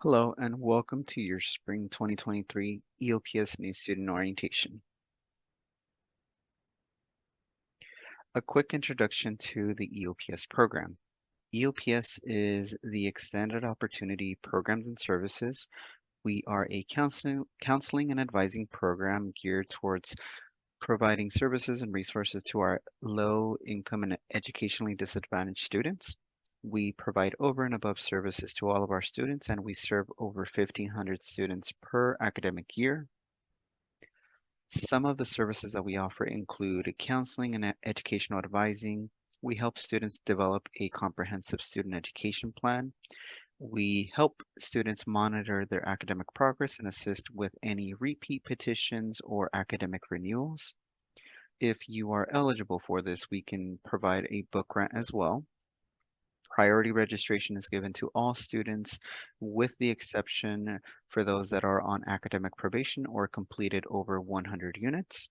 Hello and welcome to your Spring 2023 EOPS New Student Orientation. A quick introduction to the EOPS program. EOPS is the Extended Opportunity Programs and Services. We are a counseling and advising program geared towards providing services and resources to our low income and educationally disadvantaged students. We provide over and above services to all of our students, and we serve over 1,500 students per academic year. Some of the services that we offer include counseling and educational advising. We help students develop a comprehensive student education plan. We help students monitor their academic progress and assist with any repeat petitions or academic renewals. If you are eligible for this, we can provide a book grant as well. Priority registration is given to all students with the exception for those that are on academic probation or completed over 100 units.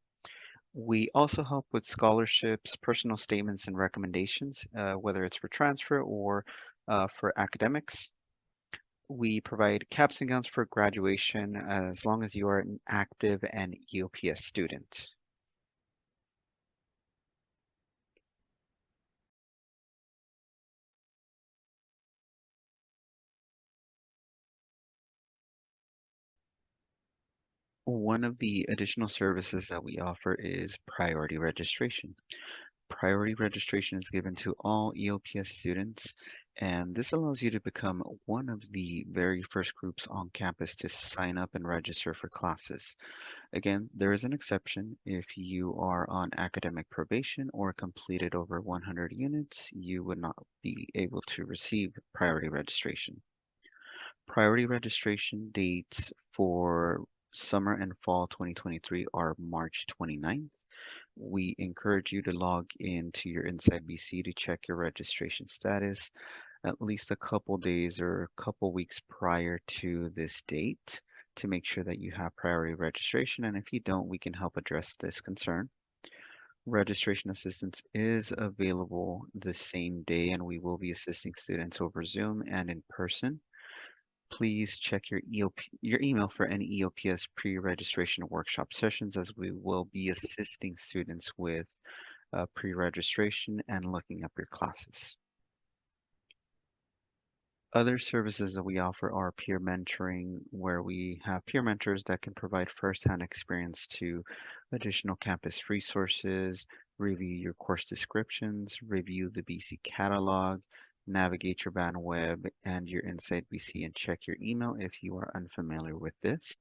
We also help with scholarships, personal statements, and recommendations, whether it's for transfer or for academics. We provide caps and gowns for graduation as long as you are an active and EOPS student. One of the additional services that we offer is priority registration. Priority registration is given to all EOPS students, and this allows you to become one of the very first groups on campus to sign up and register for classes. Again, there is an exception. If you are on academic probation or completed over 100 units, you would not be able to receive priority registration. Priority registration dates for summer and fall 2023 are March 29th. We encourage you to log into your Inside BC to check your registration status at least a couple days or a couple weeks prior to this date to make sure that you have priority registration. And if you don't, we can help address this concern. Registration assistance is available the same day, and we will be assisting students over Zoom and in person. Please check your email for any EOPS pre-registration workshop sessions, as we will be assisting students with pre-registration and looking up your classes. Other services that we offer are peer mentoring, where we have peer mentors that can provide firsthand experience to additional campus resources, review your course descriptions, review the BC catalog, navigate your band web and your Inside BC, and check your email if you are unfamiliar with this.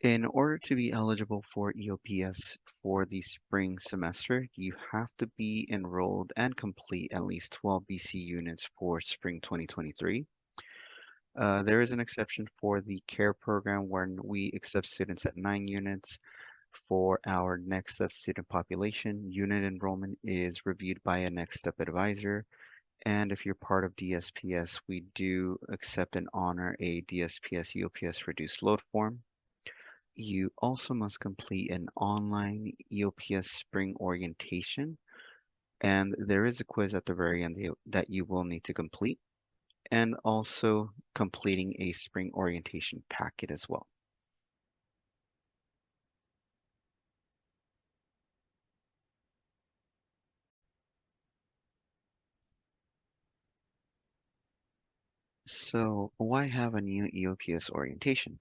In order to be eligible for EOPS for the spring semester, you have to be enrolled and complete at least 12 BC units for spring 2023. There is an exception for the CARE program when we accept students at 9 units. For our Next Step student population, unit enrollment is reviewed by a Next Step advisor. And if you're part of DSPS, we do accept and honor a DSPS EOPS reduced load form. You also must complete an online EOPS spring orientation, and there is a quiz at the very end that you will need to complete, and also completing a spring orientation packet as well. So why have a new EOPS orientation?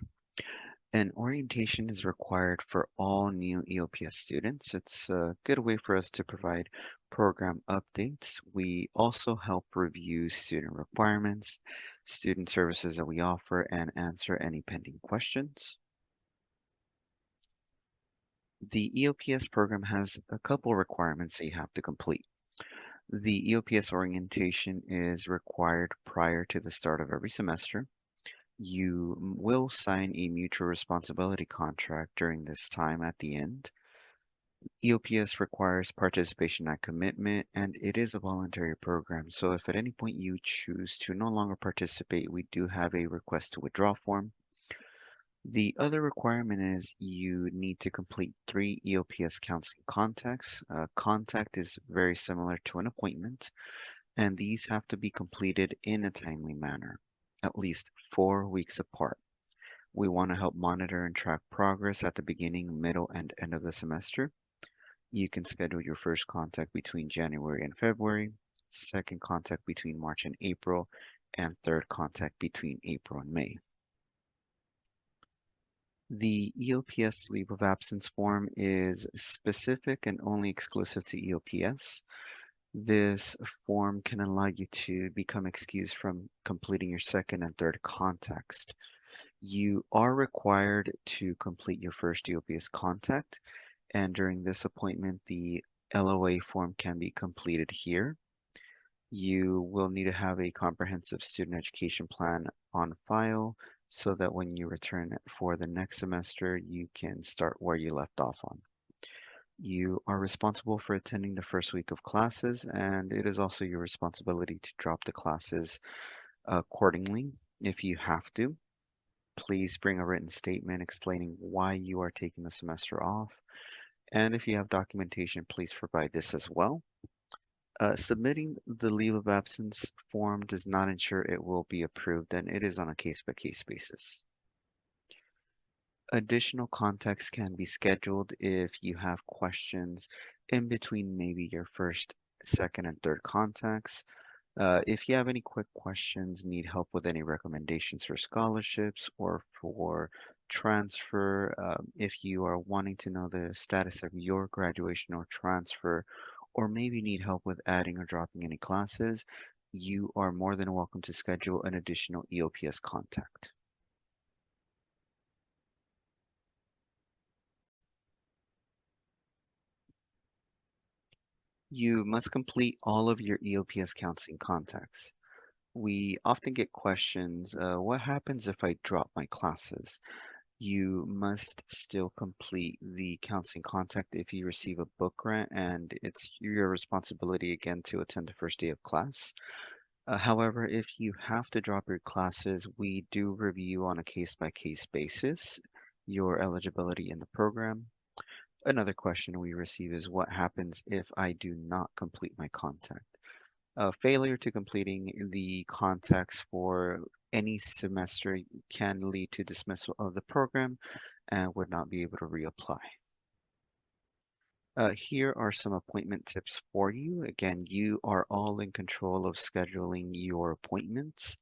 An orientation is required for all new EOPS students. It's a good way for us to provide program updates. We also help review student requirements, student services that we offer, and answer any pending questions. The EOPS program has a couple requirements that you have to complete. The EOPS orientation is required prior to the start of every semester. You will sign a mutual responsibility contract during this time at the end. EOPS requires participation and commitment, and it is a voluntary program. So if at any point you choose to no longer participate, we do have a request to withdraw form. The other requirement is you need to complete 3 EOPS counseling contacts. Contact is very similar to an appointment, and these have to be completed in a timely manner. at least 4 weeks apart. We want to help monitor and track progress at the beginning, middle, and end of the semester. You can schedule your first contact between January and February, second contact between March and April, and third contact between April and May. The EOPS leave of absence form is specific and only exclusive to EOPS. This form can allow you to become excused from completing your second and third contacts. You are required to complete your first EOPS contact, and during this appointment, the LOA form can be completed here. You will need to have a comprehensive student education plan on file so that when you return for the next semester, you can start where you left off on. You are responsible for attending the first week of classes, and it is also your responsibility to drop the classes accordingly if you have to. Please bring a written statement explaining why you are taking the semester off. And if you have documentation, please provide this as well. Submitting the leave of absence form does not ensure it will be approved, and it is on a case-by-case basis. Additional context can be scheduled if you have questions in between maybe your first, second, and third contacts. If you have any quick questions, need help with any recommendations for scholarships or for transfer, if you are wanting to know the status of your graduation or transfer, or maybe need help with adding or dropping any classes, you are more than welcome to schedule an additional EOPS contact. You must complete all of your EOPS counseling contacts. We often get questions, what happens if I drop my classes? You must still complete the counseling contact if you receive a book grant, and it's your responsibility again to attend the first day of class. However, if you have to drop your classes, we do review on a case-by-case basis your eligibility in the program. Another question we receive is what happens if I do not complete my contact? Failure to completing the contacts for any semester can lead to dismissal of the program and would not be able to reapply. Here are some appointment tips for you. Again, you are all in control of scheduling your appointments.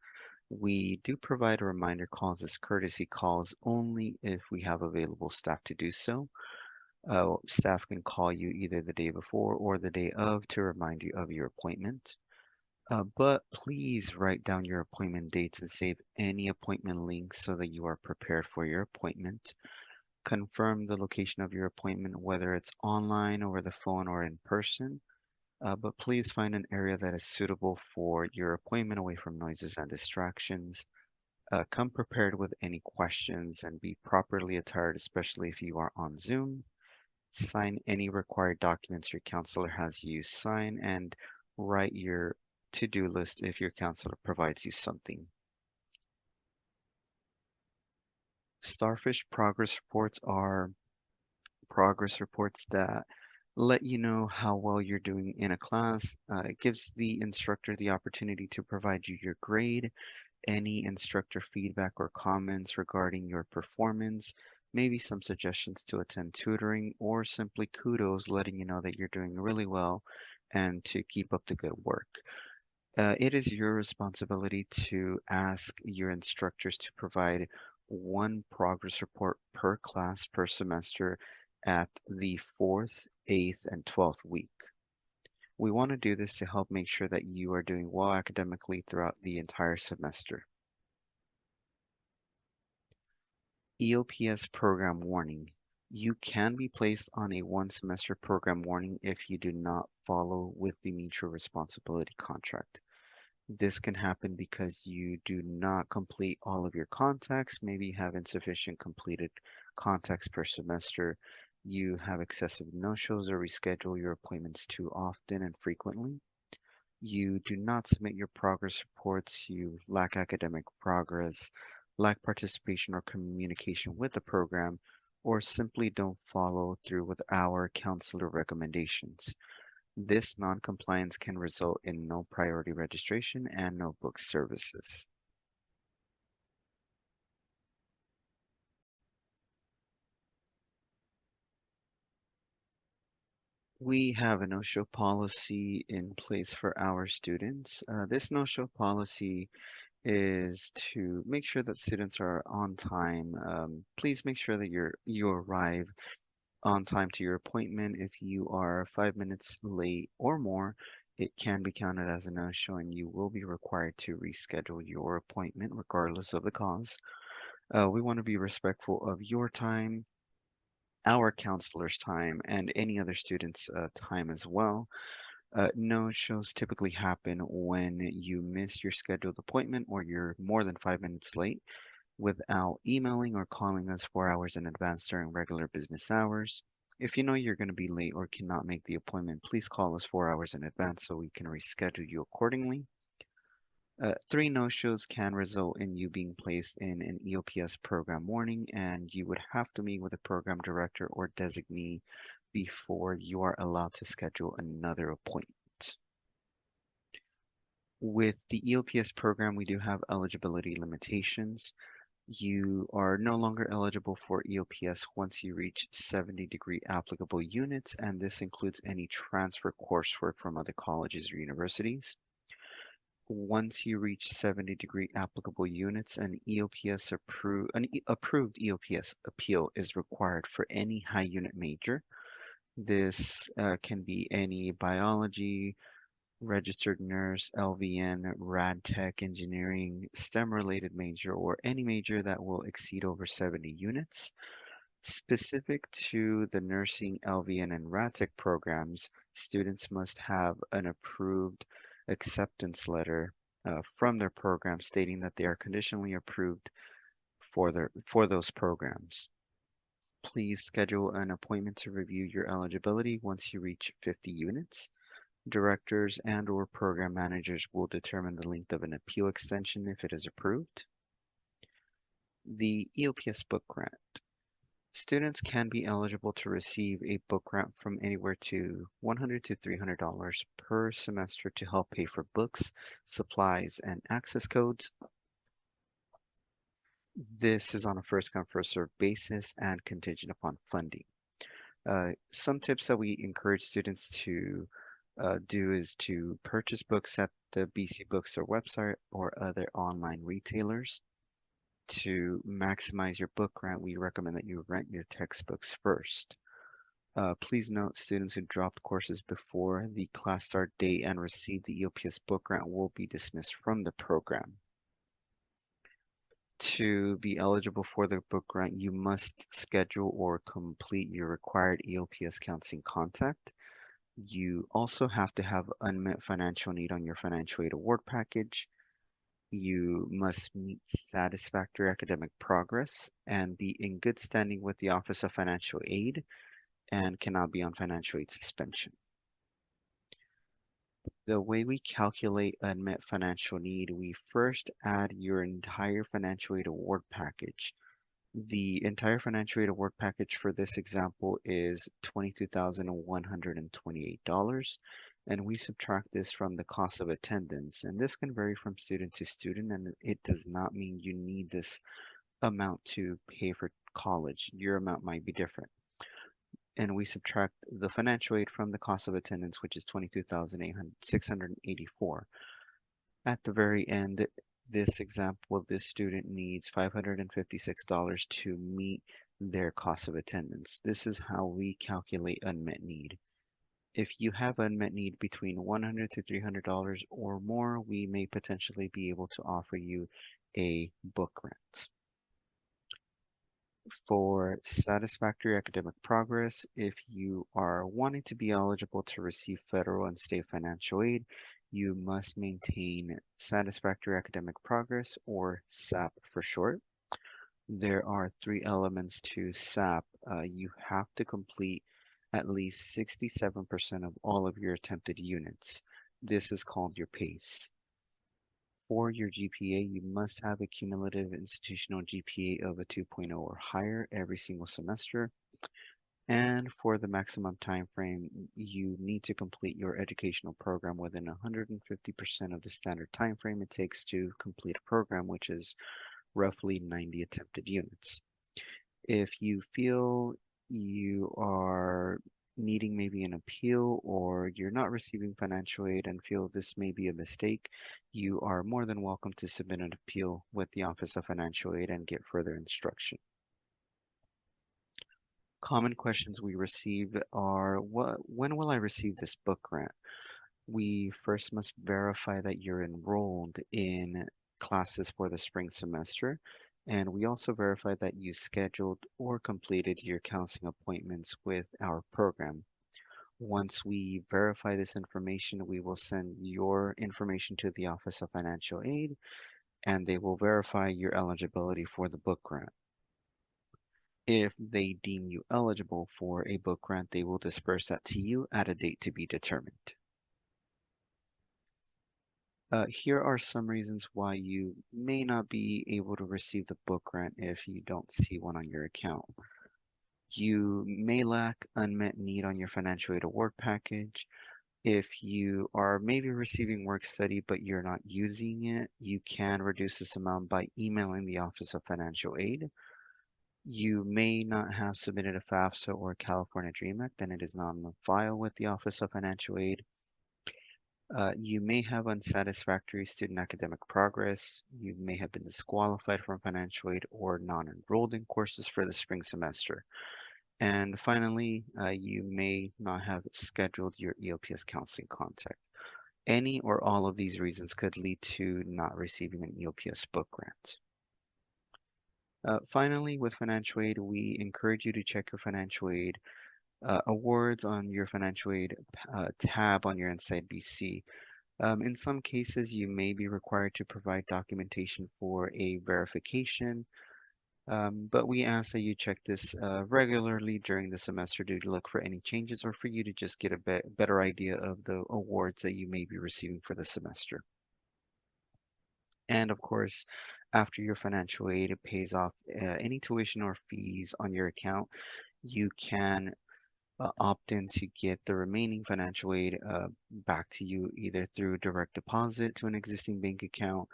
We do provide reminder calls as courtesy calls only if we have available staff to do so. Staff can call you either the day before or the day of to remind you of your appointment. But please write down your appointment dates and save any appointment links so that you are prepared for your appointment. Confirm the location of your appointment, whether it's online, over the phone, or in person. But please find an area that is suitable for your appointment away from noises and distractions. Come prepared with any questions and be properly attired, especially if you are on Zoom. Sign any required documents your counselor has you sign and write your to-do list if your counselor provides you something. Starfish progress reports are progress reports that let you know how well you're doing in a class. It gives the instructor the opportunity to provide you your grade, any instructor feedback or comments regarding your performance, maybe some suggestions to attend tutoring, or simply kudos letting you know that you're doing really well and to keep up the good work. It is your responsibility to ask your instructors to provide one progress report per class per semester at the fourth, eighth, and 12th week. We want to do this to help make sure that you are doing well academically throughout the entire semester. EOPS Program Warning. You can be placed on a one-semester program warning if you do not follow with the mutual responsibility contract. This can happen because you do not complete all of your contacts, maybe have insufficient completed contacts per semester, you have excessive no-shows or reschedule your appointments too often and frequently, you do not submit your progress reports, you lack academic progress, lack participation or communication with the program, or simply don't follow through with our counselor recommendations. This non-compliance can result in no priority registration and no book services. We have a no-show policy in place for our students. This no-show policy is to make sure that students are on time. Please make sure that you arrive on time to your appointment. If you are 5 minutes late or more, it can be counted as a no-show and you will be required to reschedule your appointment regardless of the cause. We want to be respectful of your time, our counselor's time, and any other student's time as well. No-shows typically happen when you miss your scheduled appointment or you're more than 5 minutes late without emailing or calling us 4 hours in advance during regular business hours. If you know you're going to be late or cannot make the appointment, please call us 4 hours in advance so we can reschedule you accordingly. Three no-shows can result in you being placed in an EOPS program warning, and you would have to meet with a program director or designee before you are allowed to schedule another appointment. With the EOPS program, we do have eligibility limitations. You are no longer eligible for EOPS once you reach 70-degree applicable units, and this includes any transfer coursework from other colleges or universities. Once you reach 70-degree applicable units, an approved EOPS appeal is required for any high unit major. This can be any biology, registered nurse, LVN, rad tech, engineering, STEM-related major, or any major that will exceed over 70 units. Specific to the nursing, LVN, and rad tech programs, students must have an approved acceptance letter from their program stating that they are conditionally approved for those programs. Please schedule an appointment to review your eligibility once you reach 50 units. Directors and/or program managers will determine the length of an appeal extension if it is approved. The EOPS book grant. Students can be eligible to receive a book grant from anywhere to $100 to $300 per semester to help pay for books, supplies, and access codes. This is on a first come, first served basis and contingent upon funding. Some tips that we encourage students to do is to purchase books at the BC Bookstore website or other online retailers. To maximize your book grant, we recommend that you rent your textbooks first. Please note students who dropped courses before the class start date and received the EOPS book grant will be dismissed from the program. To be eligible for the book grant, you must schedule or complete your required EOPS counseling contact. You also have to have unmet financial need on your financial aid award package. You must meet satisfactory academic progress and be in good standing with the Office of Financial Aid and cannot be on financial aid suspension. The way we calculate unmet financial need, we first add your entire financial aid award package. The entire financial aid award package for this example is $22,128, and we subtract this from the cost of attendance. And this can vary from student to student, and it does not mean you need this amount to pay for college. Your amount might be different. And we subtract the financial aid from the cost of attendance, which is 22,684. At the very end, this example, this student needs $556 to meet their cost of attendance. This is how we calculate unmet need. If you have unmet need between $100 to $300 or more, we may potentially be able to offer you a book grant. For satisfactory academic progress, if you are wanting to be eligible to receive federal and state financial aid, you must maintain satisfactory academic progress, or SAP for short. There are three elements to SAP. You have to complete at least 67% of all of your attempted units. This is called your PACE. For your GPA, you must have a cumulative institutional GPA of a 2.0 or higher every single semester. And for the maximum time frame, you need to complete your educational program within 150% of the standard time frame it takes to complete a program, which is roughly 90 attempted units. If you feel you are needing maybe an appeal or you're not receiving financial aid and feel this may be a mistake, you are more than welcome to submit an appeal with the Office of Financial Aid and get further instruction. Common questions we receive are, when will I receive this book grant? We first must verify that you're enrolled in classes for the spring semester, and we also verify that you scheduled or completed your counseling appointments with our program. Once we verify this information, we will send your information to the Office of Financial Aid, and they will verify your eligibility for the book grant. If they deem you eligible for a book grant, they will disperse that to you at a date to be determined. Here are some reasons why you may not be able to receive the book grant if you don't see one on your account. You may lack unmet need on your financial aid award package. If you are maybe receiving work study but you're not using it, you can reduce this amount by emailing the Office of Financial Aid. You may not have submitted a FAFSA or a California Dream Act, and it is not on the file with the Office of Financial Aid. You may have unsatisfactory student academic progress. You may have been disqualified from financial aid or non-enrolled in courses for the spring semester. And finally, you may not have scheduled your EOPS counseling contact. Any or all of these reasons could lead to not receiving an EOPS book grant. Finally, with financial aid, we encourage you to check your financial aid awards on your financial aid tab on your Inside BC. In some cases, you may be required to provide documentation for a verification, but we ask that you check this regularly during the semester to look for any changes or for you to just get a better idea of the awards that you may be receiving for the semester. And of course, after your financial aid pays off any tuition or fees on your account, you can opt in to get the remaining financial aid back to you either through direct deposit to an existing bank account,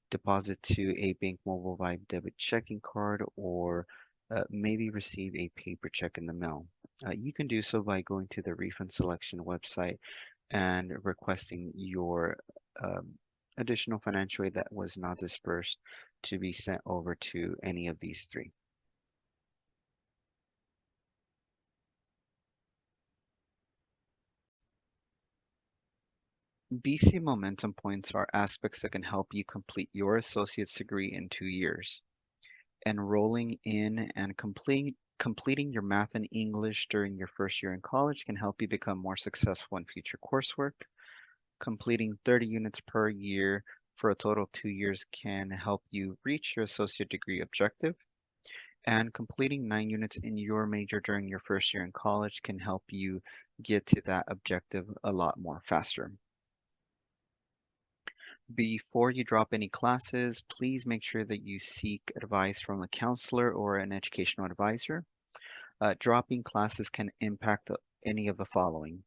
deposit to a Bank Mobile Vibe debit checking card, or maybe receive a paper check in the mail. You can do so by going to the refund selection website and requesting your um, additional financial aid that was not dispersed to be sent over to any of these three. BC Momentum Points are aspects that can help you complete your associate's degree in 2 years. Enrolling in and completing your math and English during your first year in college can help you become more successful in future coursework. Completing 30 units per year for a total of 2 years can help you reach your associate degree objective. And completing 9 units in your major during your first year in college can help you get to that objective a lot more faster. Before you drop any classes, please make sure that you seek advice from a counselor or an educational advisor. Dropping classes can impact any of the following.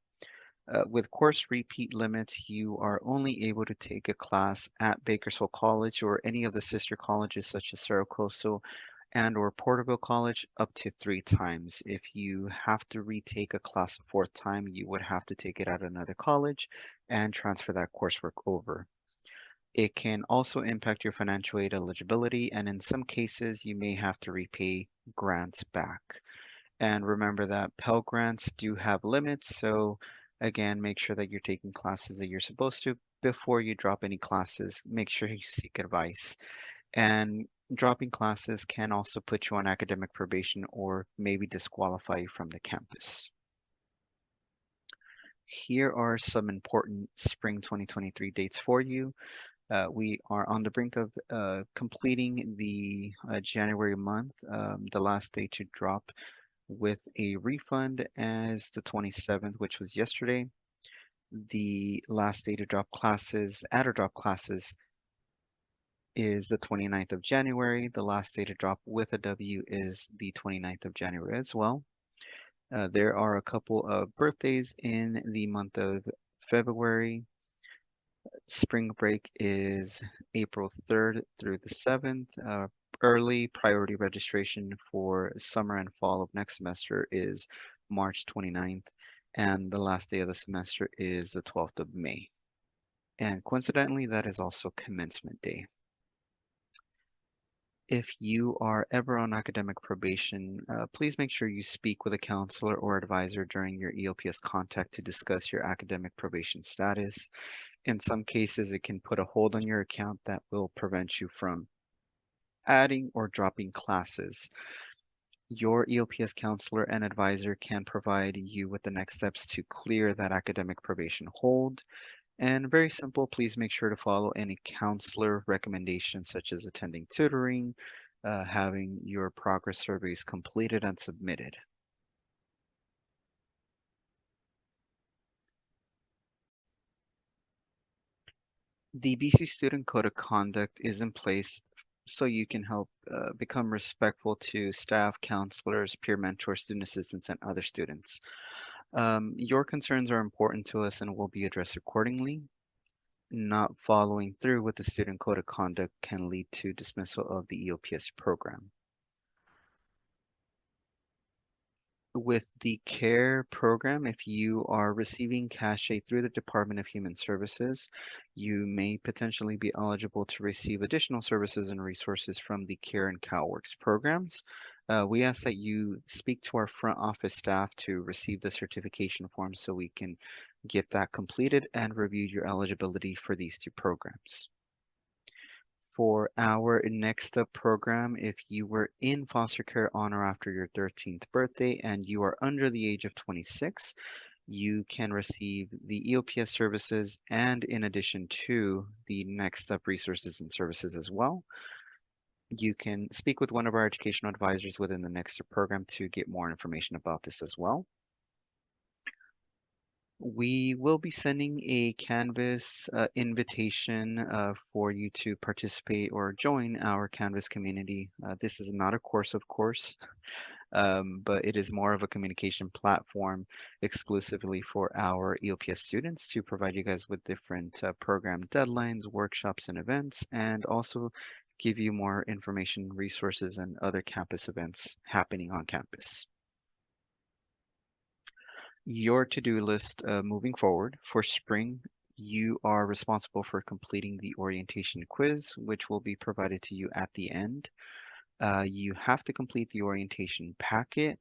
With course repeat limits, you are only able to take a class at Bakersfield College or any of the sister colleges such as Cerro Coastal and or Porterville College up to 3 times. If you have to retake a class a fourth time, you would have to take it at another college and transfer that coursework over. It can also impact your financial aid eligibility, and in some cases, you may have to repay grants back. And remember that Pell Grants do have limits, so again, make sure that you're taking classes that you're supposed to. Before you drop any classes, make sure you seek advice. And dropping classes can also put you on academic probation or maybe disqualify you from the campus. Here are some important spring 2023 dates for you. We are on the brink of completing the January month. The last day to drop with a refund as the 27th, which was yesterday. The last day to drop classes, add or drop classes, is the 29th of January. The last day to drop with a W is the 29th of January as well. There are a couple of birthdays in the month of February. Spring break is April 3rd through the 7th. Early priority registration for summer and fall of next semester is March 29th. and the last day of the semester is the 12th of May. And coincidentally, that is also commencement day. If you are ever on academic probation, please make sure you speak with a counselor or advisor during your EOPS contact to discuss your academic probation status. In some cases, it can put a hold on your account that will prevent you from adding or dropping classes. Your EOPS counselor and advisor can provide you with the next steps to clear that academic probation hold. And very simple, please make sure to follow any counselor recommendations such as attending tutoring, having your progress surveys completed and submitted. The BC Student Code of Conduct is in place so you can help become respectful to staff, counselors, peer mentors, student assistants, and other students. Your concerns are important to us and will be addressed accordingly. Not following through with the Student Code of Conduct can lead to dismissal of the EOPS program. With the CARE program, if you are receiving cash aid through the Department of Human Services, you may potentially be eligible to receive additional services and resources from the CARE and CalWorks programs. We ask that you speak to our front office staff to receive the certification form so we can get that completed and review your eligibility for these two programs. For our next up program, if you were in foster care on or after your 13th birthday and you are under the age of 26, you can receive the EOPS services and in addition to the next up resources and services as well. You can speak with one of our educational advisors within the next up program to get more information about this as well. We will be sending a Canvas invitation for you to participate or join our Canvas community. This is not a course, of course, but it is more of a communication platform exclusively for our EOPS students to provide you guys with different program deadlines, workshops, and events, and also give you more information, resources, and other campus events happening on campus. Your to-do list moving forward for spring, you are responsible for completing the orientation quiz, which will be provided to you at the end. You have to complete the orientation packet,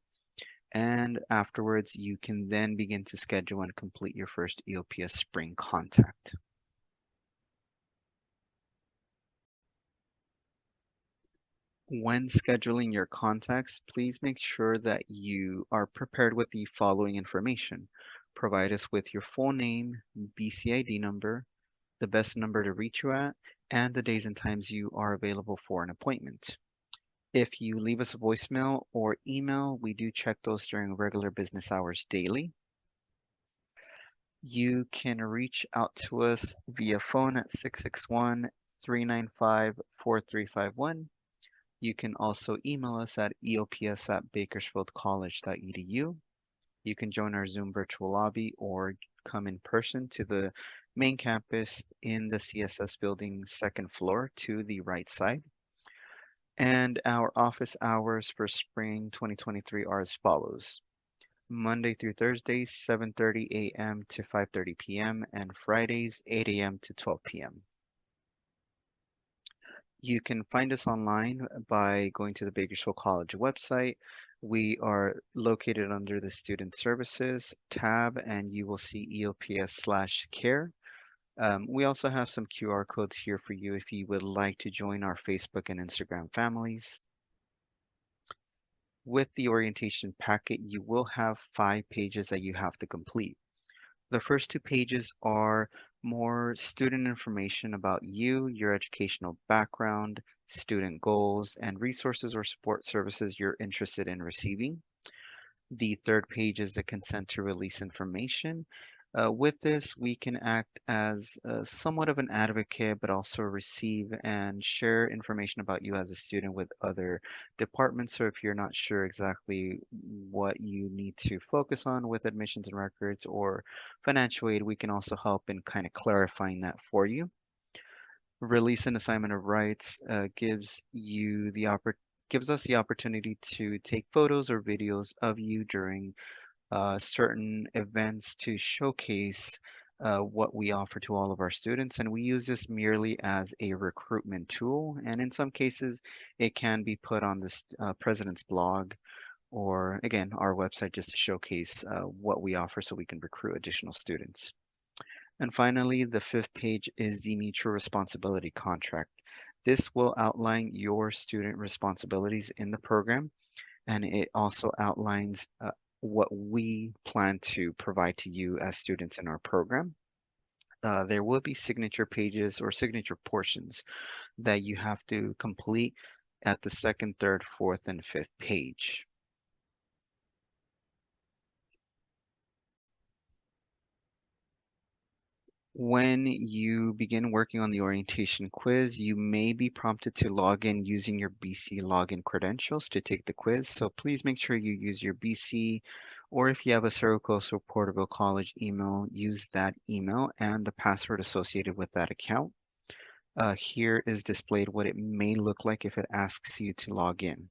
and afterwards, you can then begin to schedule and complete your first EOPS spring contact. When scheduling your contacts, please make sure that you are prepared with the following information. Provide us with your full name, BCID number, the best number to reach you at, and the days and times you are available for an appointment. If you leave us a voicemail or email, we do check those during regular business hours daily. You can reach out to us via phone at 661-395-4351. You can also email us at eops@bakersfieldcollege.edu. You can join our Zoom virtual lobby or come in person to the main campus in the CSS building, second floor to the right side. And our office hours for spring 2023 are as follows. Monday through Thursdays, 7:30 a.m. to 5:30 p.m. and Fridays, 8 a.m. to 12 p.m. You can find us online by going to the Bakersfield College website. We are located under the Student Services tab, and you will see EOPS/care. We also have some QR codes here for you if you would like to join our Facebook and Instagram families. With the orientation packet, you will have 5 pages that you have to complete. The first 2 pages are more student information about you, your educational background, student goals, and resources or support services you're interested in receiving. The third page is the consent to release information. With this, we can act as somewhat of an advocate, but also receive and share information about you as a student with other departments. So if you're not sure exactly what you need to focus on with admissions and records or financial aid, we can also help in kind of clarifying that for you. Release and assignment of rights gives us the opportunity to take photos or videos of you during certain events to showcase what we offer to all of our students. And we use this merely as a recruitment tool. And in some cases, it can be put on this president's blog or, again, our website just to showcase what we offer so we can recruit additional students. And finally, the fifth page is the mutual responsibility contract. This will outline your student responsibilities in the program, and it also outlines what we plan to provide to you as students in our program. There will be signature pages or signature portions that you have to complete at the second, third, fourth, and fifth page. When you begin working on the orientation quiz, you may be prompted to log in using your BC login credentials to take the quiz. So please make sure you use your BC, or if you have a Cerro Coastal Porterville College email, use that email and the password associated with that account. Here is displayed what it may look like if it asks you to log in.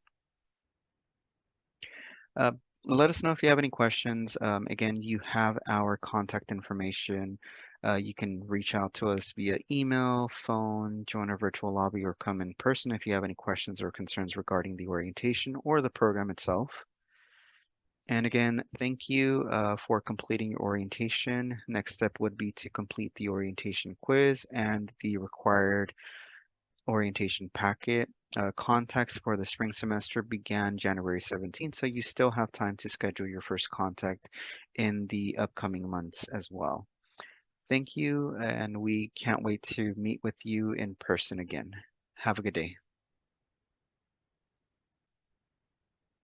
Uh, Let us know if you have any questions. Again, you have our contact information. You can reach out to us via email, phone, join our virtual lobby, or come in person if you have any questions or concerns regarding the orientation or the program itself. And again, thank you for completing your orientation. Next step would be to complete the orientation quiz and the required orientation packet. Contacts for the spring semester began January 17th, so you still have time to schedule your first contact in the upcoming months as well. Thank you, and we can't wait to meet with you in person again. Have a good day.